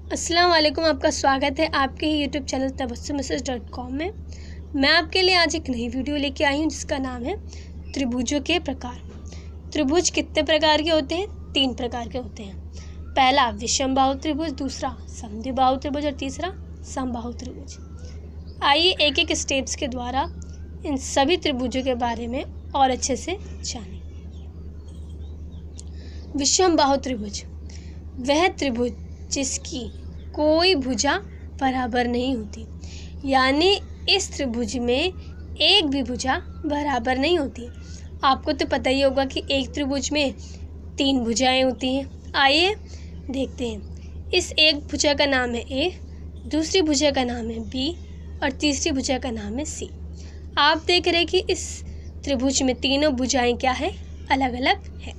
अस्सलाम वालेकुम। आपका स्वागत है आपके ही यूट्यूब चैनल tabassum.com में। मैं आपके लिए आज एक नई वीडियो लेके आई हूँ जिसका नाम है त्रिभुजों के प्रकार। त्रिभुज कितने प्रकार के होते हैं? 3 प्रकार के होते हैं। पहला विषमबाहु त्रिभुज, दूसरा समद्विबाहु त्रिभुज और तीसरा समबाहु त्रिभुज। आइए एक एक स्टेप्स के द्वारा इन सभी त्रिभुजों के बारे में और अच्छे से जानें। विषमबाहु त्रिभुज वह त्रिभुज जिसकी कोई भुजा बराबर नहीं होती, यानी इस त्रिभुज में एक भी भुजा बराबर नहीं होती। आपको तो पता ही होगा कि एक त्रिभुज में 3 भुजाएं होती हैं। आइए देखते हैं। इस एक भुजा का नाम है ए, दूसरी भुजा का नाम है बी और तीसरी भुजा का नाम है सी। आप देख रहे हैं कि इस त्रिभुज में तीनों भुजाएं क्या है? अलग अलग है।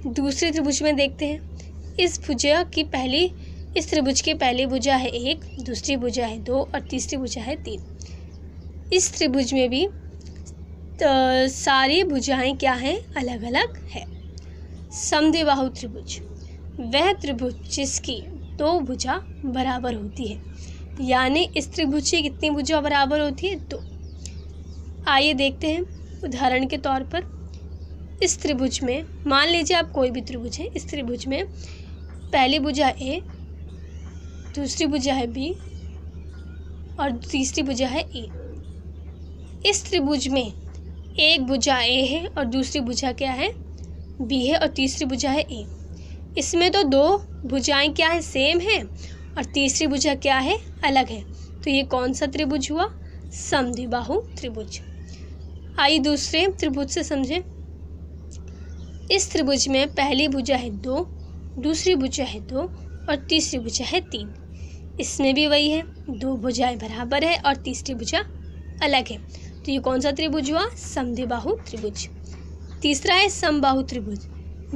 दूसरे त्रिभुज में देखते हैं। इस त्रिभुज की पहली भुजा है 1, दूसरी भुजा है 2 और तीसरी भुजा है 3। इस त्रिभुज में भी सारी भुजाएं क्या हैं? अलग अलग है। समद्विबाहु त्रिभुज वह त्रिभुज जिसकी 2 भुजा बराबर होती है, यानी इस त्रिभुज की कितनी भुजा बराबर होती है? 2। आइए देखते हैं। उदाहरण के तौर पर इस त्रिभुज में मान लीजिए आप कोई भी त्रिभुज है। इस त्रिभुज में पहली भुजा ए, दूसरी भुजा है बी और तीसरी भुजा है ए। इस त्रिभुज में एक भुजा ए है और दूसरी भुजा क्या है? बी है और तीसरी भुजा है ए। इसमें तो 2 भुजाएं क्या है? सेम है और तीसरी भुजा क्या है? अलग है। तो ये कौन सा त्रिभुज हुआ? समद्विबाहु त्रिभुज। आइए दूसरे त्रिभुज से समझें। इस त्रिभुज में पहली भुजा है 2, दूसरी भुजा है 2 और तीसरी भुजा है 3। इसमें भी वही है, 2 भुजाएं बराबर है और तीसरी भुजा अलग है। तो ये कौन सा त्रिभुज हुआ? समद्विबाहु त्रिभुज। तीसरा है समबाहु त्रिभुज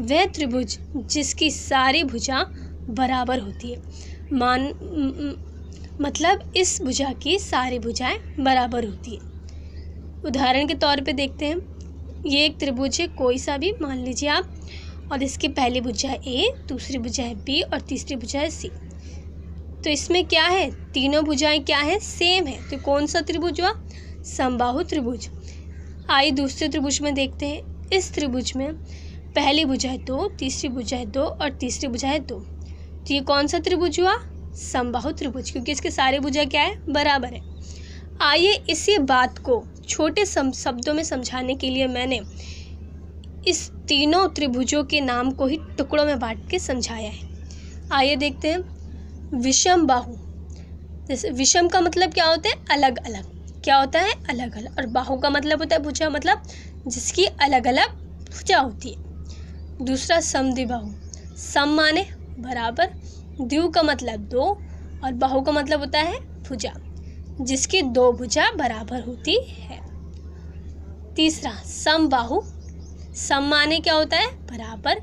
वह त्रिभुज जिसकी सारी भुजा बराबर होती है। मतलब इस भुजा की सारी भुजाएं बराबर होती है। उदाहरण के तौर पे देखते हैं। ये एक त्रिभुज है कोई सा भी मान लीजिए आप, और इसकी पहली भुजा है ए, दूसरी भुजा है बी और तीसरी भुजा है सी। तो इसमें क्या है? तीनों भुजाएं क्या है? सेम है। तो कौन सा त्रिभुज हुआ? समबाहु त्रिभुज। आइए दूसरे त्रिभुज में देखते हैं। इस त्रिभुज में पहली भुजा है 2, तीसरी भुजा है 2 और तीसरी भुजा है 2। तो ये कौन सा त्रिभुज हुआ? समबाहु त्रिभुज, क्योंकि इसके सारे भुजा क्या है? बराबर है। आइए इसी बात को छोटे शब्दों में समझाने के लिए मैंने इस तीनों त्रिभुजों के नाम को ही टुकड़ों में बांट के समझाया है। आइए देखते हैं। विषम बाहु, जैसे विषम का मतलब क्या होता है? अलग अलग। क्या होता है? अलग अलग। और बाहु का मतलब होता है भुजा, मतलब जिसकी अलग अलग भुजा होती है। दूसरा समद्विबाहु, सम माने बराबर, द्वि का मतलब 2 और बाहु का मतलब होता है भुजा, जिसकी 2 भुजा बराबर होती है। तीसरा समबाहु, सम माने क्या होता है? बराबर,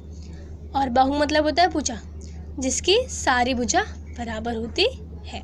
और बाहु मतलब होता है भुजा, जिसकी सारी भुजा बराबर होती है।